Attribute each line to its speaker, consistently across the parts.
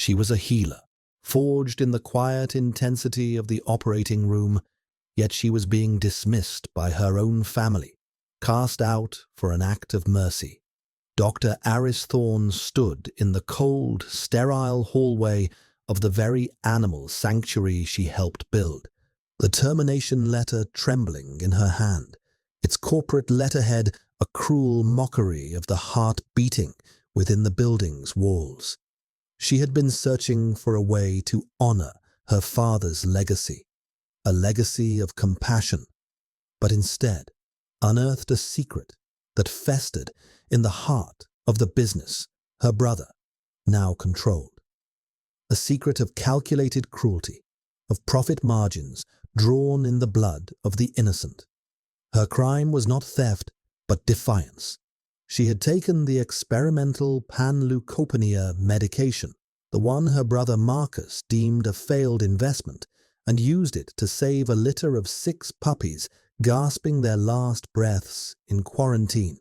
Speaker 1: She was a healer, forged in the quiet intensity of the operating room, yet she was being dismissed by her own family, cast out for an act of mercy. Dr. Aris Thorne stood in the cold, sterile hallway of the very animal sanctuary she helped build, the termination letter trembling in her hand, its corporate letterhead a cruel mockery of the heart beating within the building's walls. She had been searching for a way to honor her father's legacy, a legacy of compassion, but instead unearthed a secret that festered in the heart of the business her brother now controlled. A secret of calculated cruelty, of profit margins drawn in the blood of the innocent. Her crime was not theft, but defiance. She had taken the experimental panleukopenia medication, the one her brother Marcus deemed a failed investment, and used it to save a litter of 6 puppies gasping their last breaths in quarantine.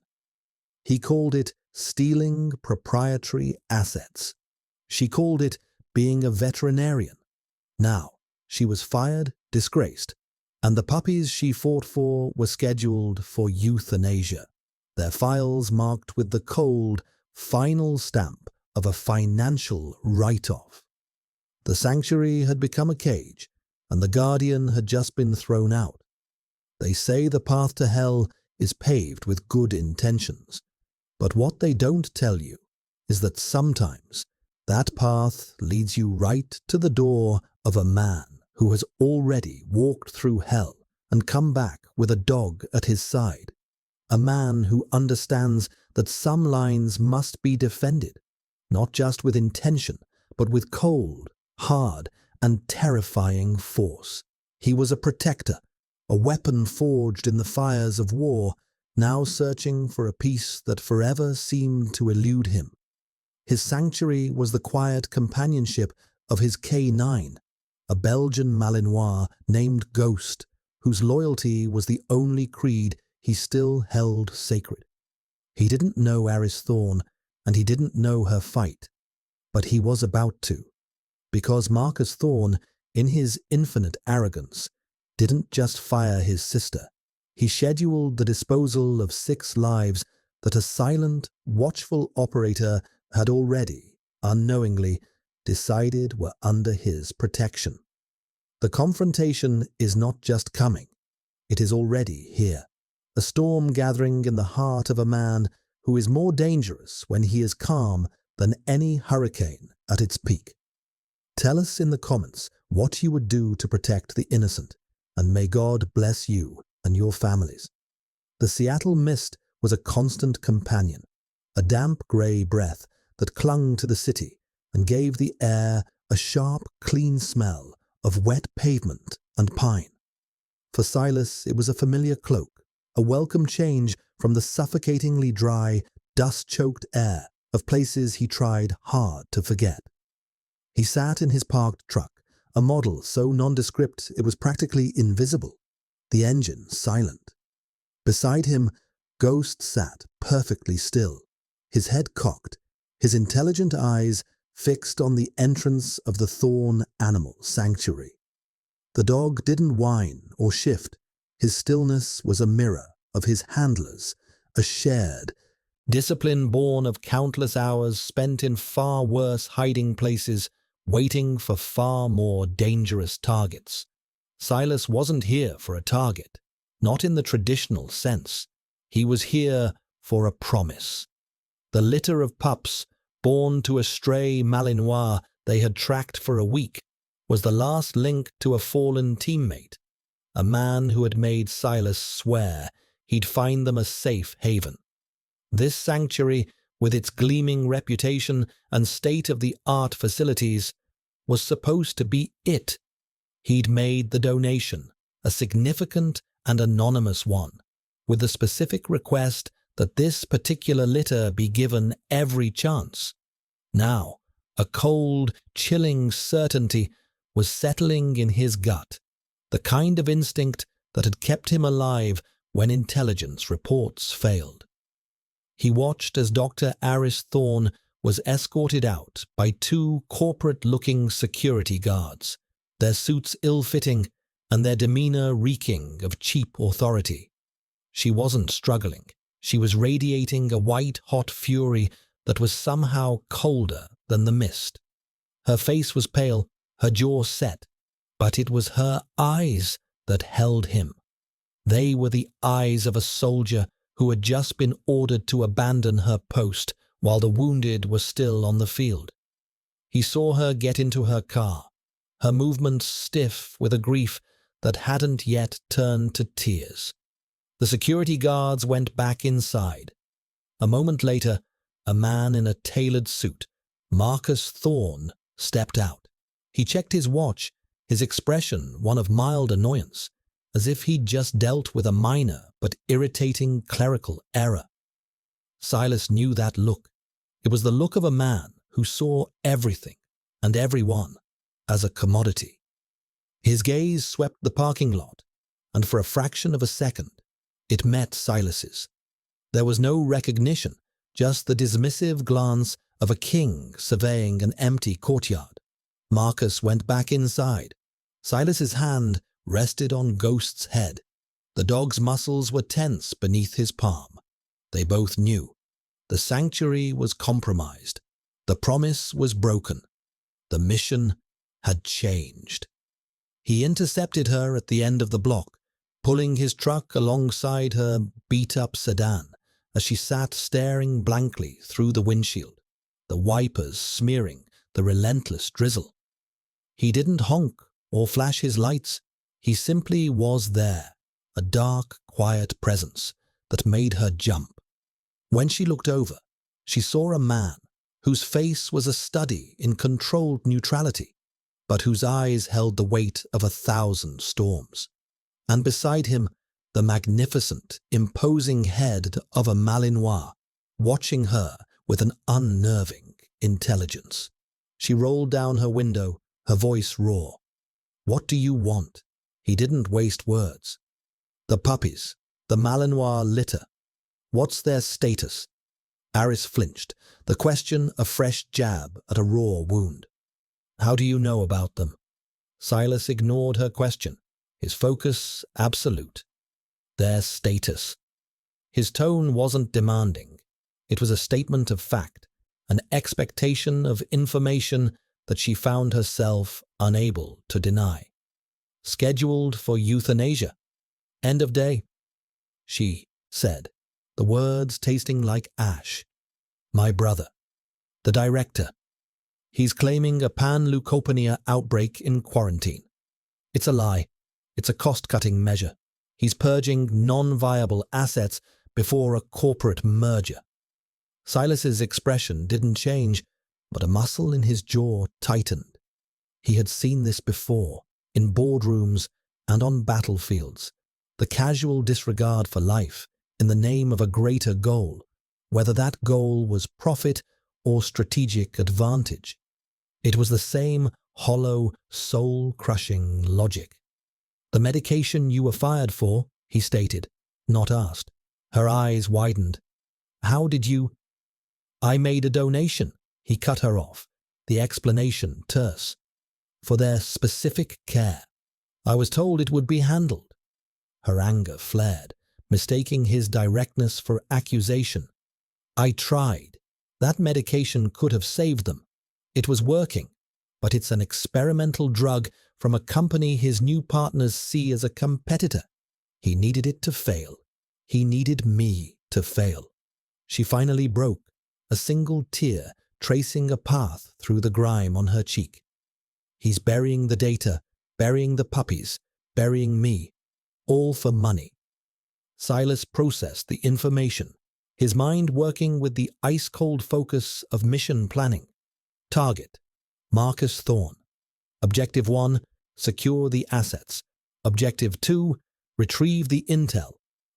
Speaker 1: He called it stealing proprietary assets. She called it being a veterinarian. Now, she was fired, disgraced, and the puppies she fought for were scheduled for euthanasia, their files marked with the cold, final stamp of a financial write-off. The sanctuary had become a cage, and the guardian had just been thrown out. They say the path to hell is paved with good intentions, but what they don't tell you is that sometimes that path leads you right to the door of a man who has already walked through hell and come back with a dog at his side. A man who understands that some lines must be defended, not just with intention, but with cold, hard, and terrifying force. He was a protector, a weapon forged in the fires of war, now searching for a peace that forever seemed to elude him. His sanctuary was the quiet companionship of his K9, a Belgian Malinois named Ghost, whose loyalty was the only creed he still held sacred. He didn't know Aris Thorne, and he didn't know her fight, but he was about to, because Marcus Thorne, in his infinite arrogance, didn't just fire his sister. He scheduled the disposal of 6 lives that a silent, watchful operator had already, unknowingly, decided were under his protection. The confrontation is not just coming, it is already here. A storm gathering in the heart of a man who is more dangerous when he is calm than any hurricane at its peak. Tell us in the comments what you would do to protect the innocent, and may God bless you and your families. The Seattle mist was a constant companion, a damp grey breath that clung to the city and gave the air a sharp, clean smell of wet pavement and pine. For Silas, it was a familiar cloak, a welcome change from the suffocatingly dry, dust-choked air of places he tried hard to forget. He sat in his parked truck, a model so nondescript it was practically invisible, the engine silent. Beside him, Ghost sat perfectly still, his head cocked, his intelligent eyes fixed on the entrance of the Thorne Animal Sanctuary. The dog didn't whine or shift. His stillness was a mirror of his handlers, a shared discipline born of countless hours spent in far worse hiding places, waiting for far more dangerous targets. Silas wasn't here for a target, not in the traditional sense. He was here for a promise. The litter of pups, born to a stray Malinois they had tracked for a week, was the last link to a fallen teammate, a man who had made Silas swear he'd find them a safe haven. This sanctuary, with its gleaming reputation and state-of-the-art facilities, was supposed to be it. He'd made the donation, a significant and anonymous one, with the specific request that this particular litter be given every chance. Now, a cold, chilling certainty was settling in his gut, the kind of instinct that had kept him alive when intelligence reports failed. He watched as Dr. Aris Thorne was escorted out by two corporate-looking security guards, their suits ill-fitting and their demeanor reeking of cheap authority. She wasn't struggling. She was radiating a white-hot fury that was somehow colder than the mist. Her face was pale, her jaw set, but it was her eyes that held him. They were the eyes of a soldier who had just been ordered to abandon her post while the wounded were still on the field. He saw her get into her car, her movements stiff with a grief that hadn't yet turned to tears. The security guards went back inside. A moment later, a man in a tailored suit, Marcus Thorne, stepped out. He checked his watch, his expression one of mild annoyance, as if he'd just dealt with a minor but irritating clerical error. Silas knew that look. It was the look of a man who saw everything and everyone as a commodity. His gaze swept the parking lot, and for a fraction of a second, it met Silas's. There was no recognition, just the dismissive glance of a king surveying an empty courtyard. Marcus went back inside. Silas's hand rested on Ghost's head. The dog's muscles were tense beneath his palm. They both knew. The sanctuary was compromised. The promise was broken. The mission had changed. He intercepted her at the end of the block, pulling his truck alongside her beat-up sedan as she sat staring blankly through the windshield, the wipers smearing the relentless drizzle. He didn't honk or flash his lights. He simply was there, a dark, quiet presence that made her jump. When she looked over, she saw a man whose face was a study in controlled neutrality, but whose eyes held the weight of 1,000 storms. And beside him, the magnificent, imposing head of a Malinois, watching her with an unnerving intelligence. She rolled down her window, her voice raw. "What do you want?" He didn't waste words. "The puppies, the Malinois litter. What's their status?" Aris flinched, the question a fresh jab at a raw wound. "How do you know about them?" Silas ignored her question, his focus absolute. Their status. His tone wasn't demanding. It was a statement of fact, an expectation of information that she found herself unable to deny. "Scheduled for euthanasia. End of day," she said, the words tasting like ash. "My brother, the director. He's claiming a panleukopenia outbreak in quarantine. It's a lie. It's a cost-cutting measure. He's purging non-viable assets before a corporate merger." Silas's expression didn't change, but a muscle in his jaw tightened. He had seen this before, in boardrooms and on battlefields, the casual disregard for life in the name of a greater goal, whether that goal was profit or strategic advantage. It was the same hollow, soul-crushing logic. "The medication you were fired for," he stated, not asked. Her eyes widened. "How did you—" "I made a donation," he cut her off, the explanation terse. "For their specific care. I was told it would be handled." Her anger flared, mistaking his directness for accusation. "I tried. That medication could have saved them. It was working, but it's an experimental drug from a company his new partners see as a competitor. He needed it to fail. He needed me to fail." She finally broke, a single tear tracing a path through the grime on her cheek. "He's burying the data, burying the puppies, burying me, all for money." Silas processed the information, his mind working with the ice-cold focus of mission planning. Target: Marcus Thorne. Objective 1, secure the assets. Objective 2, retrieve the intel.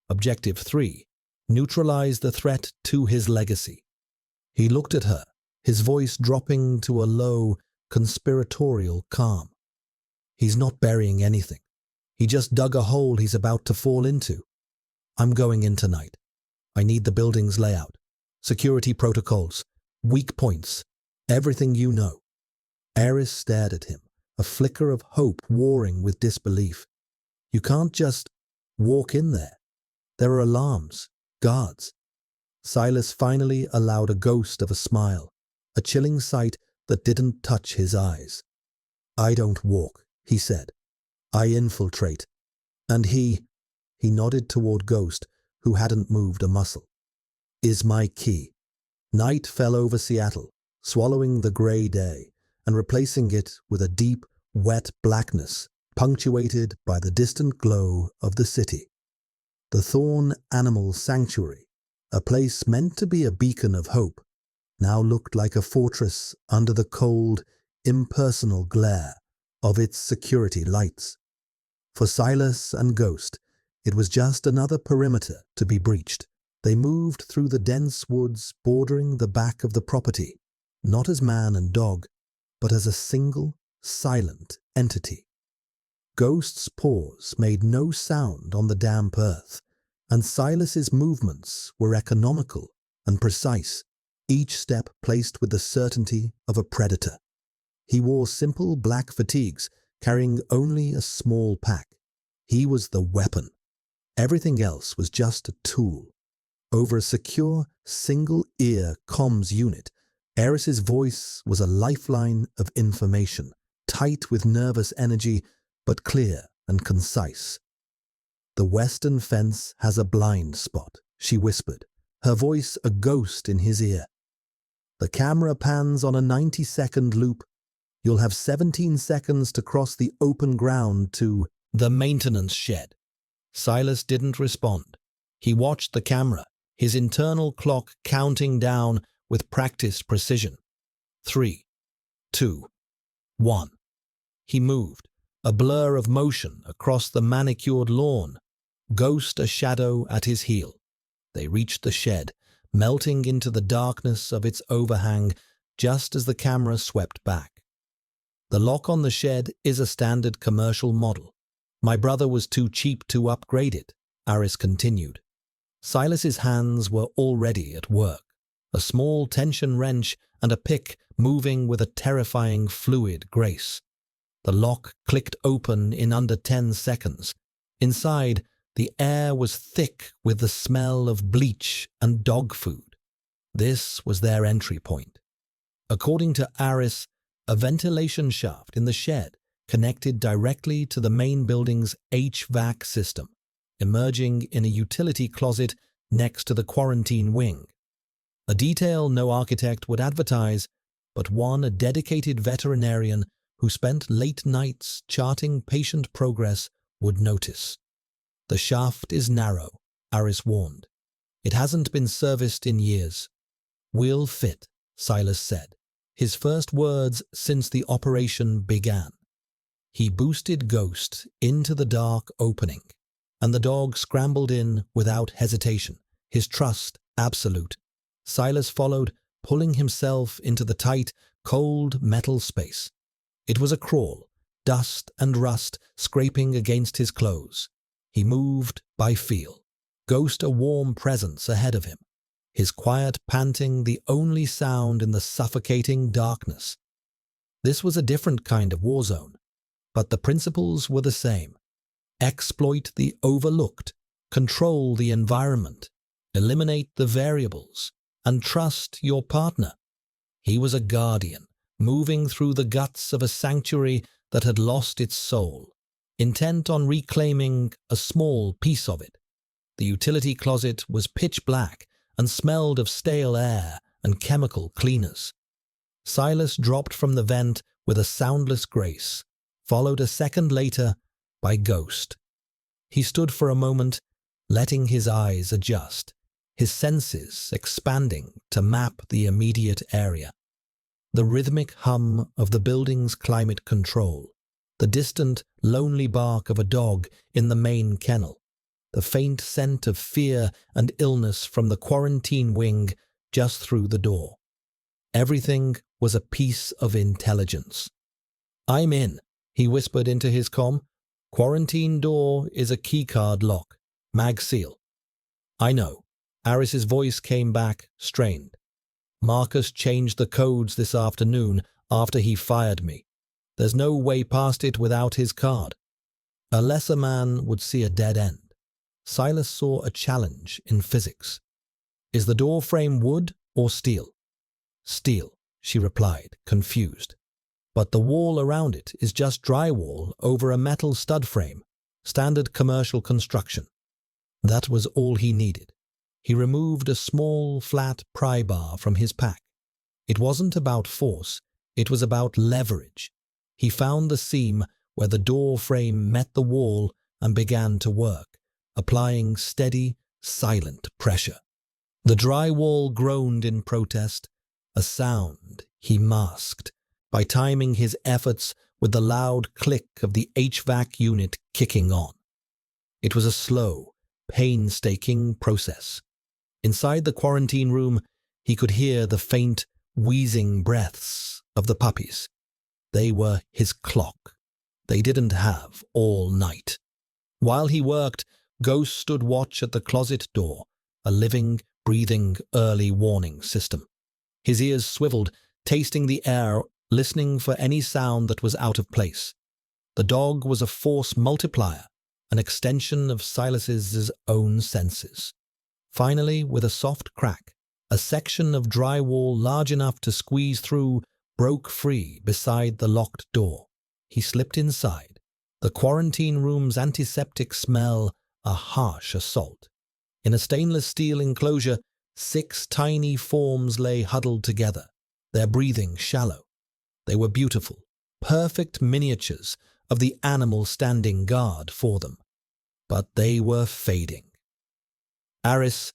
Speaker 1: Objective 3, neutralize the threat to his legacy. He looked at her, his voice dropping to a low, conspiratorial calm. "He's not burying anything. He just dug a hole he's about to fall into. I'm going in tonight. I need the building's layout, security protocols, Weak points. Everything you know. Aris stared at him, a flicker of hope warring with disbelief. You can't just walk in there. There are alarms, guards. Silas finally allowed a ghost of a smile, a chilling sight that didn't touch his eyes. I don't walk, he said. I infiltrate. And he nodded toward Ghost, who hadn't moved a muscle. Is my key. Night fell over Seattle, swallowing the gray day and replacing it with a deep, wet blackness, punctuated by the distant glow of the city. The Thorn Animal Sanctuary, a place meant to be a beacon of hope, now looked like a fortress under the cold, impersonal glare of its security lights. For Silas and Ghost, it was just another perimeter to be breached. They moved through the dense woods bordering the back of the property, not as man and dog, but as a single, silent entity. Ghost's paws made no sound on the damp earth, and Silas's movements were economical and precise, each step placed with the certainty of a predator. He wore simple black fatigues, carrying only a small pack. He was the weapon. Everything else was just a tool. Over a secure, single-ear comms unit, Aris's voice was a lifeline of information, tight with nervous energy, but clear and concise. The western fence has a blind spot, she whispered, her voice a ghost in his ear. The camera pans on a 90-second loop. You'll have 17 seconds to cross the open ground to the maintenance shed. Silas didn't respond. He watched the camera, his internal clock counting down with practiced precision. 3, 2, 1. He moved, a blur of motion across the manicured lawn, Ghost a shadow at his heel. They reached the shed, melting into the darkness of its overhang just as the camera swept back. The lock on the shed is a standard commercial model. My brother was too cheap to upgrade it, Aris continued. Silas's hands were already at work, a small tension wrench and a pick moving with a terrifying fluid grace. The lock clicked open in under 10 seconds. Inside, the air was thick with the smell of bleach and dog food. This was their entry point. According to Aris, a ventilation shaft in the shed connected directly to the main building's HVAC system, emerging in a utility closet next to the quarantine wing. A detail no architect would advertise, but one a dedicated veterinarian who spent late nights charting patient progress would notice. The shaft is narrow, Aris warned. It hasn't been serviced in years. We'll fit, Silas said, his first words since the operation began. He boosted Ghost into the dark opening, and the dog scrambled in without hesitation, his trust absolute. Silas followed, pulling himself into the tight, cold metal space. It was a crawl, dust and rust scraping against his clothes. He moved by feel, Ghost a warm presence ahead of him, his quiet panting the only sound in the suffocating darkness. This was a different kind of war zone, but the principles were the same. Exploit the overlooked, control the environment, eliminate the variables, and trust your partner. He was a guardian, moving through the guts of a sanctuary that had lost its soul, intent on reclaiming a small piece of it. The utility closet was pitch black and smelled of stale air and chemical cleaners. Silas dropped from the vent with a soundless grace, followed a second later by Ghost. He stood for a moment, letting his eyes adjust, his senses expanding to map the immediate area. The rhythmic hum of the building's climate control, the distant, lonely bark of a dog in the main kennel, the faint scent of fear and illness from the quarantine wing just through the door. Everything was a piece of intelligence. "I'm in," he whispered into his comm. "Quarantine door is a keycard lock. Mag seal." "I know." Aris's voice came back, strained. Marcus changed the codes this afternoon after he fired me. There's no way past it without his card. A lesser man would see a dead end. Silas saw a challenge in physics. Is the door frame wood or steel? Steel, she replied, confused. But the wall around it is just drywall over a metal stud frame, standard commercial construction. That was all he needed. He removed a small, flat pry bar from his pack. It wasn't about force, it was about leverage. He found the seam where the door frame met the wall and began to work, applying steady, silent pressure. The drywall groaned in protest, a sound he masked by timing his efforts with the loud click of the HVAC unit kicking on. It was a slow, painstaking process. Inside the quarantine room, he could hear the faint, wheezing breaths of the puppies. They were his clock. They didn't have all night. While he worked, Ghost stood watch at the closet door, a living, breathing, early warning system. His ears swiveled, tasting the air, listening for any sound that was out of place. The dog was a force multiplier, an extension of Silas's own senses. Finally, with a soft crack, a section of drywall large enough to squeeze through broke free beside the locked door. He slipped inside, the quarantine room's antiseptic smell a harsh assault. In a stainless steel enclosure, 6 tiny forms lay huddled together, their breathing shallow. They were beautiful, perfect miniatures of the animal standing guard for them. But they were fading. Aris,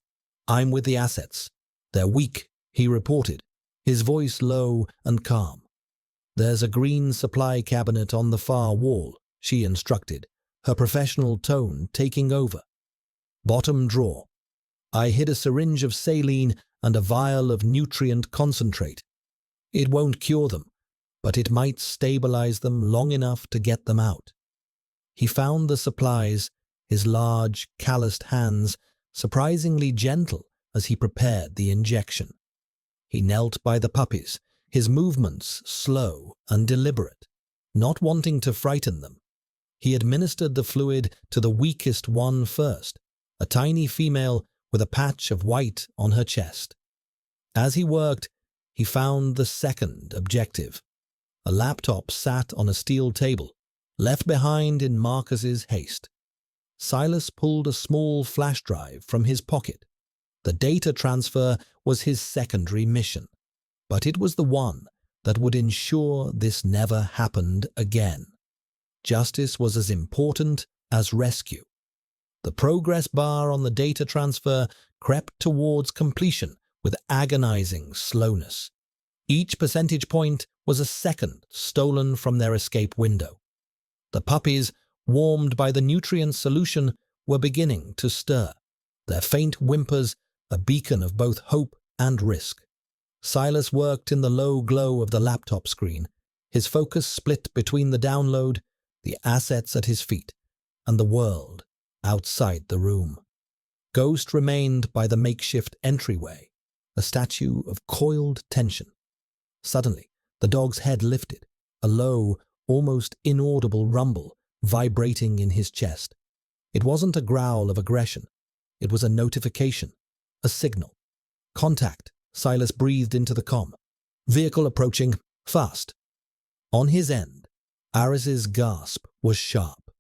Speaker 1: I'm with the assets. They're weak, he reported, his voice low and calm. There's a green supply cabinet on the far wall, she instructed, her professional tone taking over. Bottom drawer. I hid a syringe of saline and a vial of nutrient concentrate. It won't cure them, but it might stabilize them long enough to get them out. He found the supplies, his large, calloused hands surprisingly gentle as he prepared the injection. He knelt by the puppies, his movements slow and deliberate, not wanting to frighten them. He administered the fluid to the weakest one first, a tiny female with a patch of white on her chest. As he worked, he found the second objective. A laptop sat on a steel table, left behind in Marcus's haste. Silas pulled a small flash drive from his pocket. The data transfer was his secondary mission, but it was the one that would ensure this never happened again. Justice was as important as rescue. The progress bar on the data transfer crept towards completion with agonizing slowness. Each percentage point was a second stolen from their escape window. The puppies, warmed by the nutrient solution, were beginning to stir, their faint whimpers a beacon of both hope and risk. Silas worked in the low glow of the laptop screen, his focus split between the download, the assets at his feet, and the world outside the room. Ghost remained by the makeshift entryway, a statue of coiled tension. Suddenly, the dog's head lifted, a low, almost inaudible rumble vibrating in his chest. It wasn't a growl of aggression. It was a notification, a signal. Contact, Silas breathed into the comm. Vehicle approaching, fast. On his end, Aris's gasp was sharp.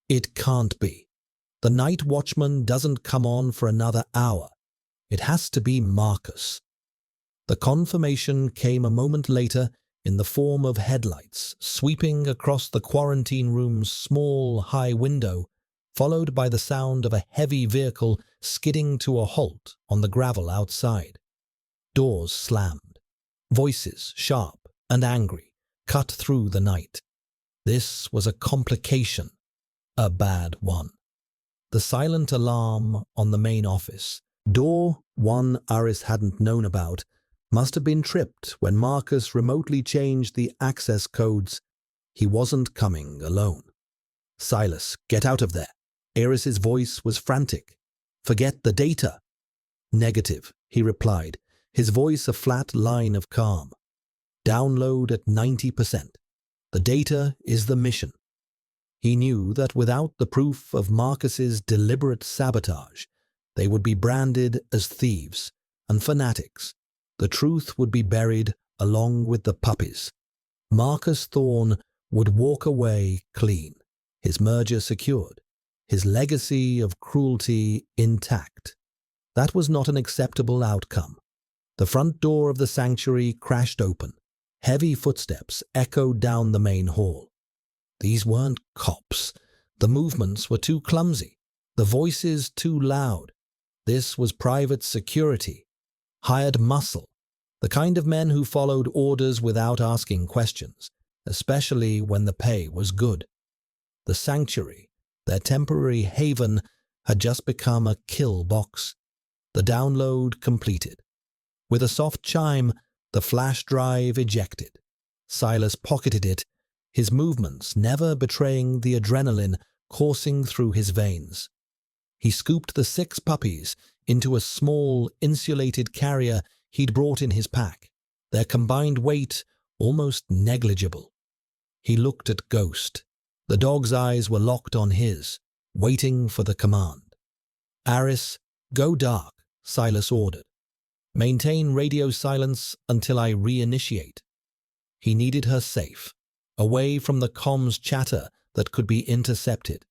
Speaker 1: It can't be. The night watchman doesn't come on for another hour. It has to be Marcus. The confirmation came a moment later in the form of headlights sweeping across the quarantine room's small, high window, followed by the sound of a heavy vehicle skidding to a halt on the gravel outside. Doors slammed. Voices, sharp and angry, cut through the night. This was a complication, a bad one. The silent alarm on the main office, door one Aris hadn't known about, must have been tripped when Marcus remotely changed the access codes. He wasn't coming alone. Silas, get out of there. Aris's voice was frantic. Forget the data. Negative, he replied, his voice a flat line of calm. Download at 90%. The data is the mission. He knew that without the proof of Marcus's deliberate sabotage, they would be branded as thieves and fanatics. The truth would be buried along with the puppies. Marcus Thorne would walk away clean, his merger secured, his legacy of cruelty intact. That was not an acceptable outcome. The front door of the sanctuary crashed open. Heavy footsteps echoed down the main hall. These weren't cops. The movements were too clumsy, the voices too loud. This was private security, hired muscle, the kind of men who followed orders without asking questions, especially when the pay was good. The sanctuary, their temporary haven, had just become a kill box. The download completed. With a soft chime, the flash drive ejected. Silas pocketed it, his movements never betraying the adrenaline coursing through his veins. He scooped the 6 puppies into a small, insulated carrier he'd brought in his pack, their combined weight almost negligible. He looked at Ghost. The dog's eyes were locked on his, waiting for the command. "Aris, go dark," Silas ordered. "Maintain radio silence until I reinitiate." He needed her safe, away from the comms chatter that could be intercepted.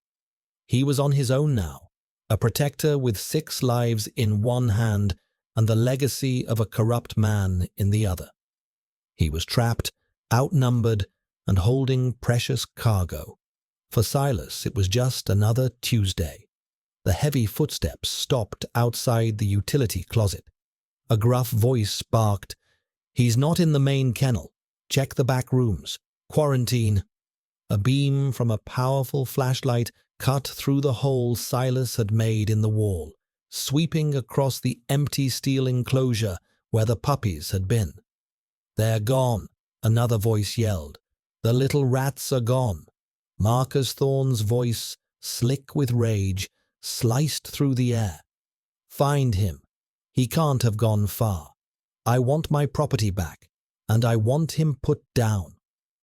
Speaker 1: He was on his own now, a protector with 6 lives in one hand and the legacy of a corrupt man in the other. He was trapped, outnumbered, and holding precious cargo. For Silas, it was just another Tuesday. The heavy footsteps stopped outside the utility closet. A gruff voice barked, "He's not in the main kennel. Check the back rooms. Quarantine." A beam from a powerful flashlight cut through the hole Silas had made in the wall, sweeping across the empty steel enclosure where the puppies had been. "They're gone," another voice yelled. "The little rats are gone." Marcus Thorne's voice, slick with rage, sliced through the air. "Find him. He can't have gone far. I want my property back, and I want him put down."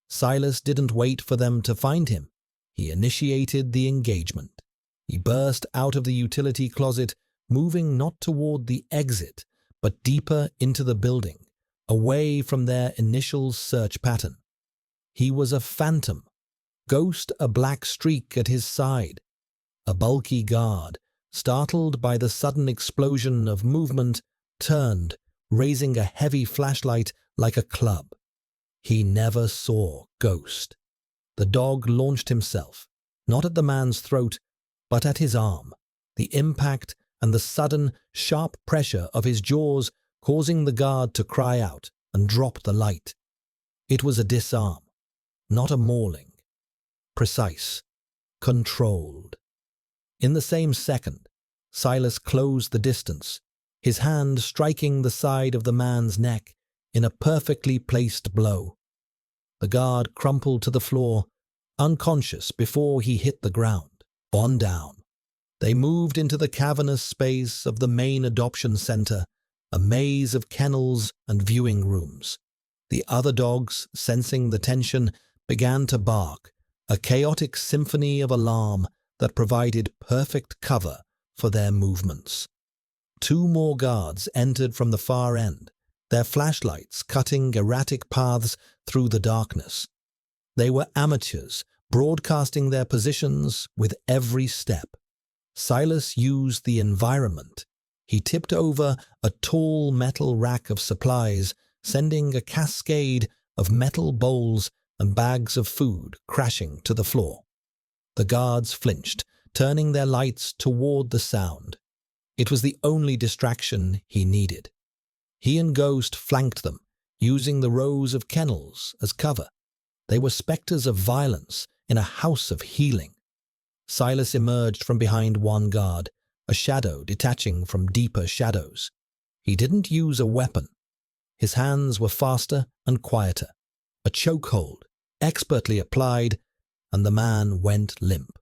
Speaker 1: Silas didn't wait for them to find him. He initiated the engagement. He burst out of the utility closet, moving not toward the exit, but deeper into the building, away from their initial search pattern. He was a phantom, Ghost a black streak at his side. A bulky guard, startled by the sudden explosion of movement, turned, raising a heavy flashlight like a club. He never saw Ghost. The dog launched himself, not at the man's throat, but at his arm, the impact and the sudden, sharp pressure of his jaws causing the guard to cry out and drop the light. It was a disarm, not a mauling. Precise, controlled. In the same second, Silas closed the distance, his hand striking the side of the man's neck in a perfectly placed blow. The guard crumpled to the floor, unconscious before he hit the ground. On down. They moved into the cavernous space of the main adoption center, a maze of kennels and viewing rooms. The other dogs, sensing the tension, began to bark, a chaotic symphony of alarm that provided perfect cover for their movements. 2 more guards entered from the far end, their flashlights cutting erratic paths through the darkness. They were amateurs, broadcasting their positions with every step. Silas used the environment. He tipped over a tall metal rack of supplies, sending a cascade of metal bowls and bags of food crashing to the floor. The guards flinched, turning their lights toward the sound. It was the only distraction he needed. He and Ghost flanked them, using the rows of kennels as cover. They were specters of violence in a house of healing. Silas emerged from behind one guard, a shadow detaching from deeper shadows. He didn't use a weapon. His hands were faster and quieter. A chokehold, expertly applied, and the man went limp.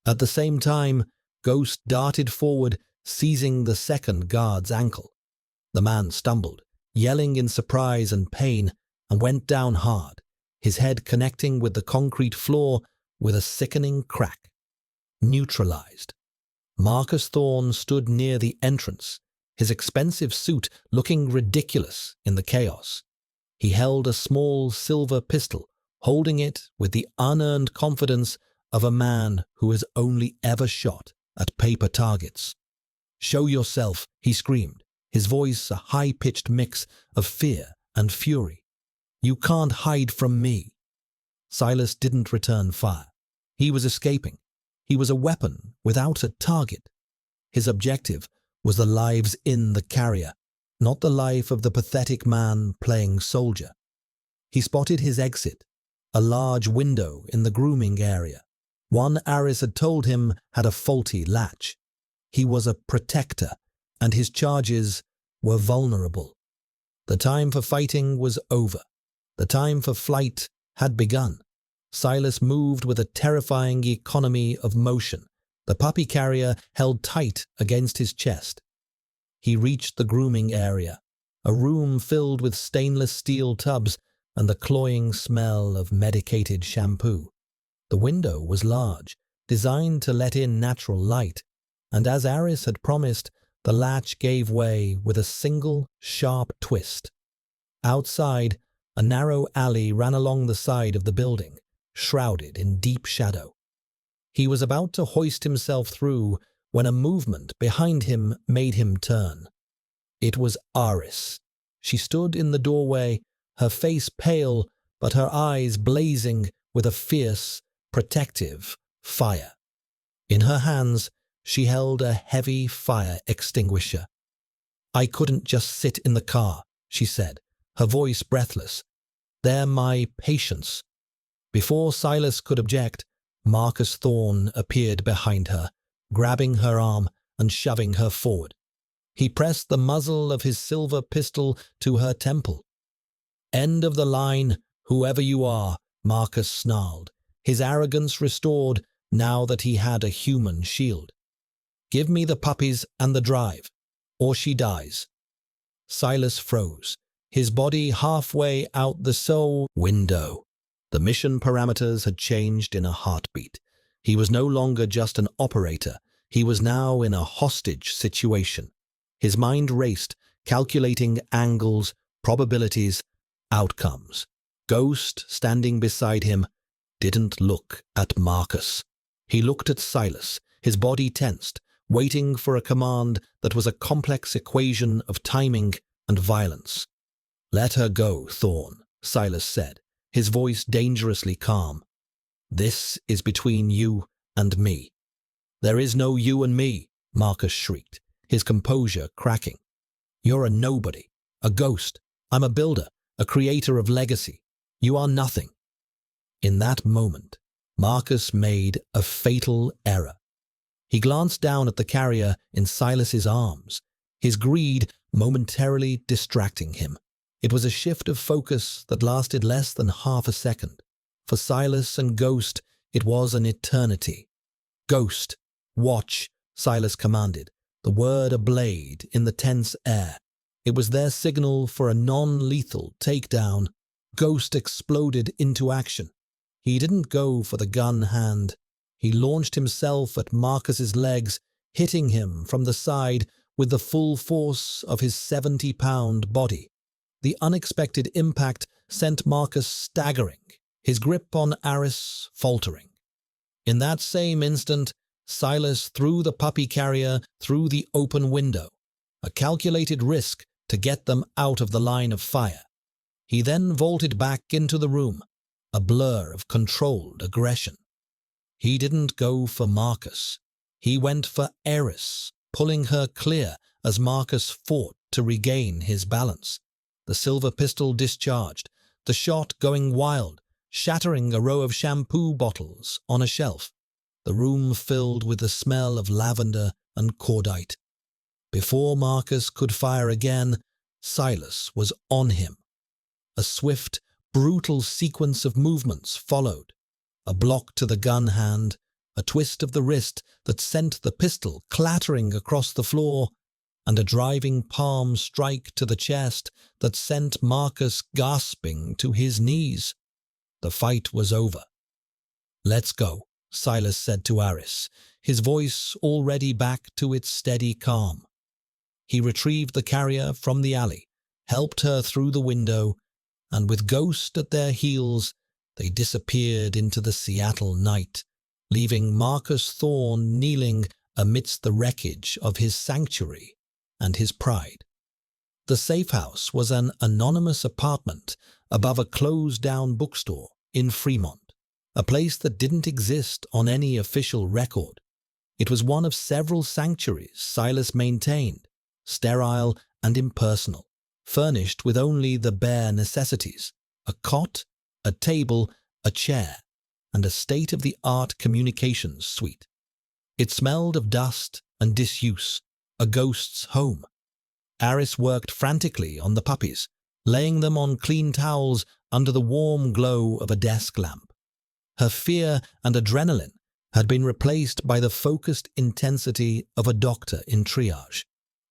Speaker 1: At the same time, Ghost darted forward, seizing the second guard's ankle. The man stumbled, yelling in surprise and pain, and went down hard, his head connecting with the concrete floor with a sickening crack. Neutralized. Marcus Thorne stood near the entrance, his expensive suit looking ridiculous in the chaos. He held a small silver pistol, holding it with the unearned confidence of a man who has only ever shot at paper targets. "Show yourself," he screamed, his voice a high-pitched mix of fear and fury. "You can't hide from me." Silas didn't return fire. He was escaping. He was a weapon without a target. His objective was the lives in the carrier, not the life of the pathetic man playing soldier. He spotted his exit, a large window in the grooming area. One Aris had told him had a faulty latch. He was a protector, and his charges were vulnerable. The time for fighting was over. The time for flight had begun. Silas moved with a terrifying economy of motion, the puppy carrier held tight against his chest. He reached the grooming area, a room filled with stainless steel tubs and the cloying smell of medicated shampoo. The window was large, designed to let in natural light, and as Aris had promised, the latch gave way with a single, sharp twist. Outside, a narrow alley ran along the side of the building, shrouded in deep shadow. He was about to hoist himself through when a movement behind him made him turn. It was Aris. She stood in the doorway, her face pale, but her eyes blazing with a fierce, protective fire. In her hands, she held a heavy fire extinguisher. "I couldn't just sit in the car," she said, her voice breathless. "They're my patients." Before Silas could object, Marcus Thorne appeared behind her, grabbing her arm and shoving her forward. He pressed the muzzle of his silver pistol to her temple. "End of the line, whoever you are," Marcus snarled, his arrogance restored now that he had a human shield. "Give me the puppies and the drive, or she dies." Silas froze, his body halfway out the window. The mission parameters had changed in a heartbeat. He was no longer just an operator. He was now in a hostage situation. His mind raced, calculating angles, probabilities, outcomes. Ghost, standing beside him, didn't look at Marcus. He looked at Silas, his body tensed, waiting for a command that was a complex equation of timing and violence. "Let her go, Thorne," Silas said, his voice dangerously calm. "This is between you and me." "There is no you and me," Marcus shrieked, his composure cracking. "You're a nobody, a ghost. I'm a builder, a creator of legacy. You are nothing." In that moment, Marcus made a fatal error. He glanced down at the carrier in Silas's arms, his greed momentarily distracting him. It was a shift of focus that lasted less than half a second. For Silas and Ghost, it was an eternity. "Ghost, watch," Silas commanded, the word ablaze in the tense air. It was their signal for a non-lethal takedown. Ghost exploded into action. He didn't go for the gun hand. He launched himself at Marcus's legs, hitting him from the side with the full force of his 70-pound body. The unexpected impact sent Marcus staggering, his grip on Aris faltering. In that same instant, Silas threw the puppy carrier through the open window, a calculated risk to get them out of the line of fire. He then vaulted back into the room, a blur of controlled aggression. He didn't go for Marcus. He went for Aris, pulling her clear as Marcus fought to regain his balance. The silver pistol discharged, the shot going wild, shattering a row of shampoo bottles on a shelf. The room filled with the smell of lavender and cordite. Before Marcus could fire again, Silas was on him. A swift, brutal sequence of movements followed. A block to the gun hand, a twist of the wrist that sent the pistol clattering across the floor, and a driving palm strike to the chest that sent Marcus gasping to his knees. The fight was over. "Let's go," Silas said to Aris, his voice already back to its steady calm. He retrieved the carrier from the alley, helped her through the window, and with Ghost at their heels, they disappeared into the Seattle night, leaving Marcus Thorne kneeling amidst the wreckage of his sanctuary and his pride. The safe house was an anonymous apartment above a closed-down bookstore in Fremont, a place that didn't exist on any official record. It was one of several sanctuaries Silas maintained, sterile and impersonal, furnished with only the bare necessities: a cot, a table, a chair, and a state-of-the-art communications suite. It smelled of dust and disuse, a ghost's home. Aris worked frantically on the puppies, laying them on clean towels under the warm glow of a desk lamp. Her fear and adrenaline had been replaced by the focused intensity of a doctor in triage.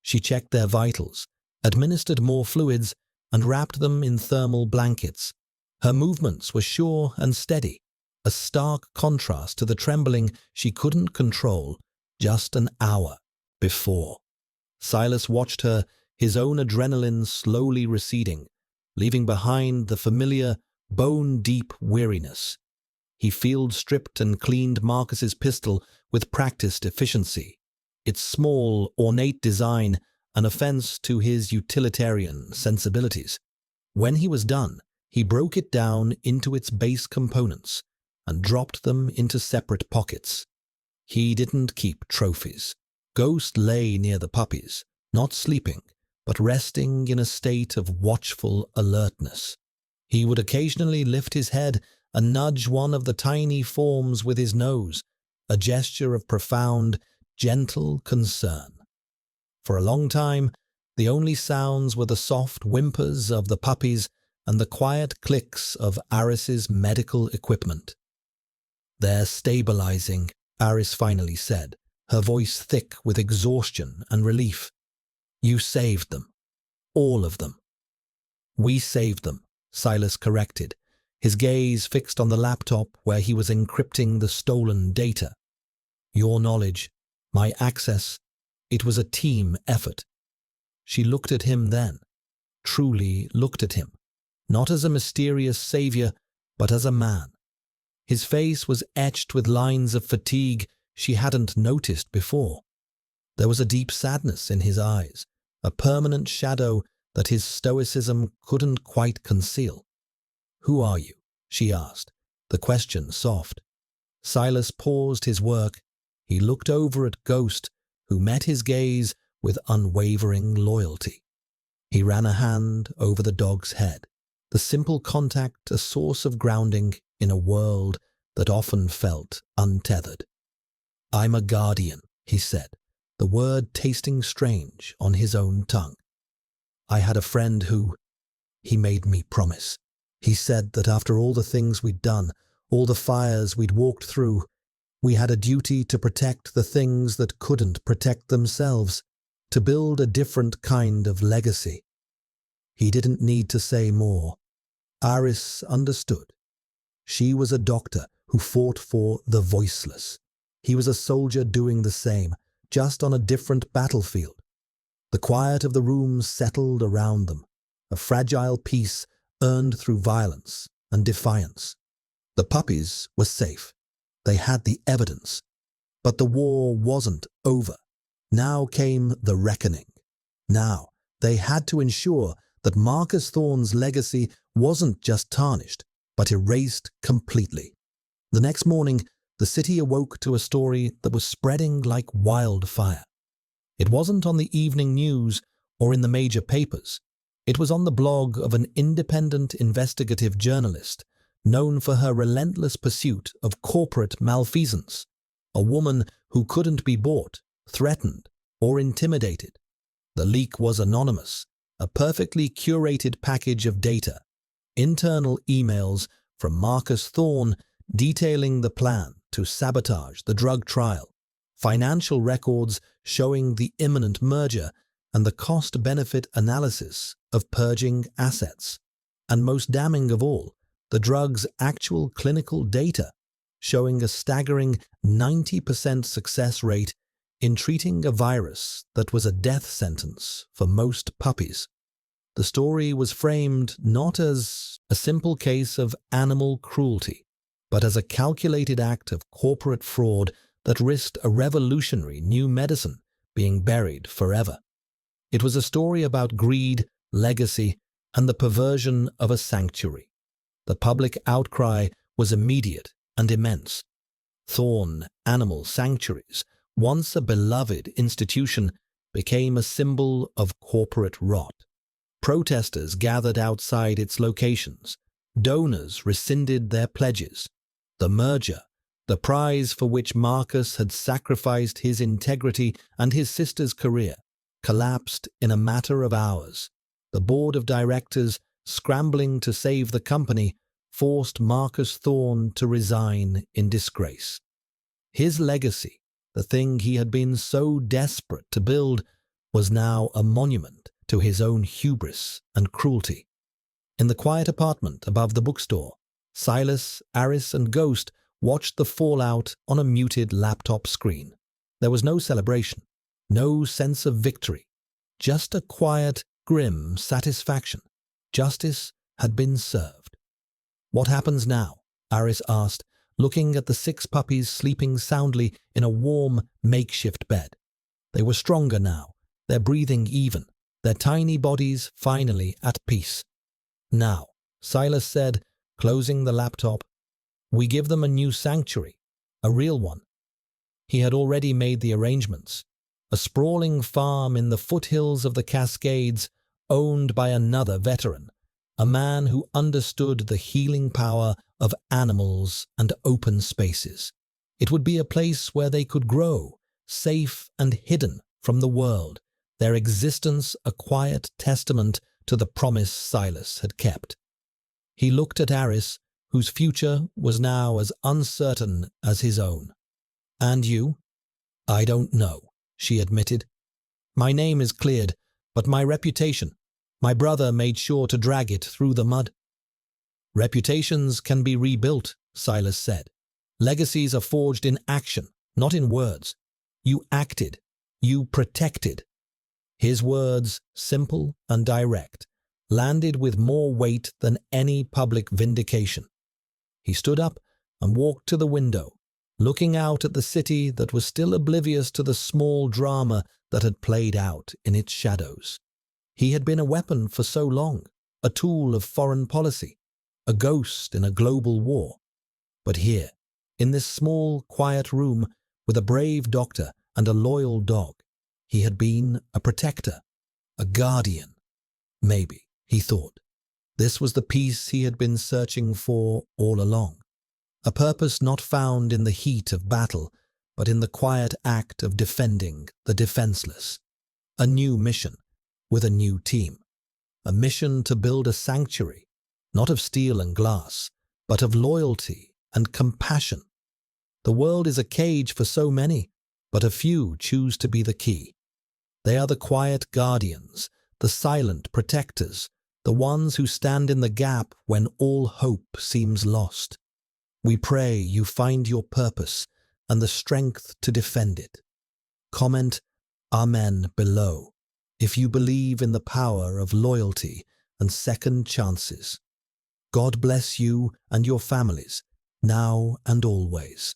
Speaker 1: She checked their vitals, administered more fluids, and wrapped them in thermal blankets. Her movements were sure and steady, a stark contrast to the trembling she couldn't control just an hour before. Silas watched her, his own adrenaline slowly receding, leaving behind the familiar, bone-deep weariness. He field-stripped and cleaned Marcus's pistol with practiced efficiency, its small, ornate design an offense to his utilitarian sensibilities. When he was done, he broke it down into its base components and dropped them into separate pockets. He didn't keep trophies. Ghost lay near the puppies, not sleeping, but resting in a state of watchful alertness. He would occasionally lift his head and nudge one of the tiny forms with his nose, a gesture of profound, gentle concern. For a long time, the only sounds were the soft whimpers of the puppies and the quiet clicks of Aris's medical equipment. "They're stabilizing," Aris finally said, her voice thick with exhaustion and relief. "You saved them. All of them." "We saved them," Silas corrected, his gaze fixed on the laptop where he was encrypting the stolen data. "Your knowledge, my access, it was a team effort." She looked at him then, truly looked at him, not as a mysterious savior, but as a man. His face was etched with lines of fatigue she hadn't noticed before. There was a deep sadness in his eyes, a permanent shadow that his stoicism couldn't quite conceal. "Who are you?" she asked, the question soft. Silas paused his work. He looked over at Ghost, who met his gaze with unwavering loyalty. He ran a hand over the dog's head, the simple contact a source of grounding in a world that often felt untethered. "I'm a guardian," he said, the word tasting strange on his own tongue. "I had a friend who, he made me promise. He said that after all the things we'd done, all the fires we'd walked through, we had a duty to protect the things that couldn't protect themselves, to build a different kind of legacy." He didn't need to say more. Aris understood. She was a doctor who fought for the voiceless. He was a soldier doing the same, just on a different battlefield. The quiet of the room settled around them, a fragile peace earned through violence and defiance. The puppies were safe. They had the evidence. But the war wasn't over. Now came the reckoning. Now they had to ensure that Marcus Thorne's legacy wasn't just tarnished, but erased completely. The next morning, the city awoke to a story that was spreading like wildfire. It wasn't on the evening news or in the major papers. It was on the blog of an independent investigative journalist known for her relentless pursuit of corporate malfeasance, a woman who couldn't be bought, threatened, or intimidated. The leak was anonymous, a perfectly curated package of data, internal emails from Marcus Thorne detailing the plan to sabotage the drug trial, financial records showing the imminent merger, and the cost-benefit analysis of purging assets. And most damning of all, the drug's actual clinical data, showing a staggering 90% success rate in treating a virus that was a death sentence for most puppies. The story was framed not as a simple case of animal cruelty, but as a calculated act of corporate fraud that risked a revolutionary new medicine being buried forever. It was a story about greed, legacy, and the perversion of a sanctuary. The public outcry was immediate and immense. Thorn Animal Sanctuaries, once a beloved institution, became a symbol of corporate rot. Protesters gathered outside its locations. Donors rescinded their pledges. The merger, the prize for which Marcus had sacrificed his integrity and his sister's career, collapsed in a matter of hours. The board of directors, scrambling to save the company, forced Marcus Thorne to resign in disgrace. His legacy, the thing he had been so desperate to build, was now a monument to his own hubris and cruelty. In the quiet apartment above the bookstore, Silas, Aris, and Ghost watched the fallout on a muted laptop screen. There was no celebration, no sense of victory, just a quiet, grim satisfaction. Justice had been served. "What happens now?" Aris asked, looking at the 6 puppies sleeping soundly in a warm, makeshift bed. They were stronger now, their breathing even, their tiny bodies finally at peace. "Now," Silas said, closing the laptop, "we give them a new sanctuary, a real one." He had already made the arrangements. A sprawling farm in the foothills of the Cascades, owned by another veteran, a man who understood the healing power of animals and open spaces. It would be a place where they could grow, safe and hidden from the world, their existence a quiet testament to the promise Silas had kept. He looked at Aris, whose future was now as uncertain as his own. "And you?" "I don't know," she admitted. "My name is cleared, but my reputation, my brother made sure to drag it through the mud." "Reputations can be rebuilt," Silas said. "Legacies are forged in action, not in words. You acted. You protected." His words, simple and direct, landed with more weight than any public vindication. He stood up and walked to the window, looking out at the city that was still oblivious to the small drama that had played out in its shadows. He had been a weapon for so long, a tool of foreign policy, a ghost in a global war. But here, in this small, quiet room, with a brave doctor and a loyal dog, he had been a protector, a guardian. Maybe, he thought, this was the peace he had been searching for all along. A purpose not found in the heat of battle, but in the quiet act of defending the defenseless. A new mission, with a new team. A mission to build a sanctuary, not of steel and glass, but of loyalty and compassion. The world is a cage for so many, but a few choose to be the key. They are the quiet guardians, the silent protectors, the ones who stand in the gap when all hope seems lost. We pray you find your purpose and the strength to defend it. Comment Amen below if you believe in the power of loyalty and second chances. God bless you and your families, now and always.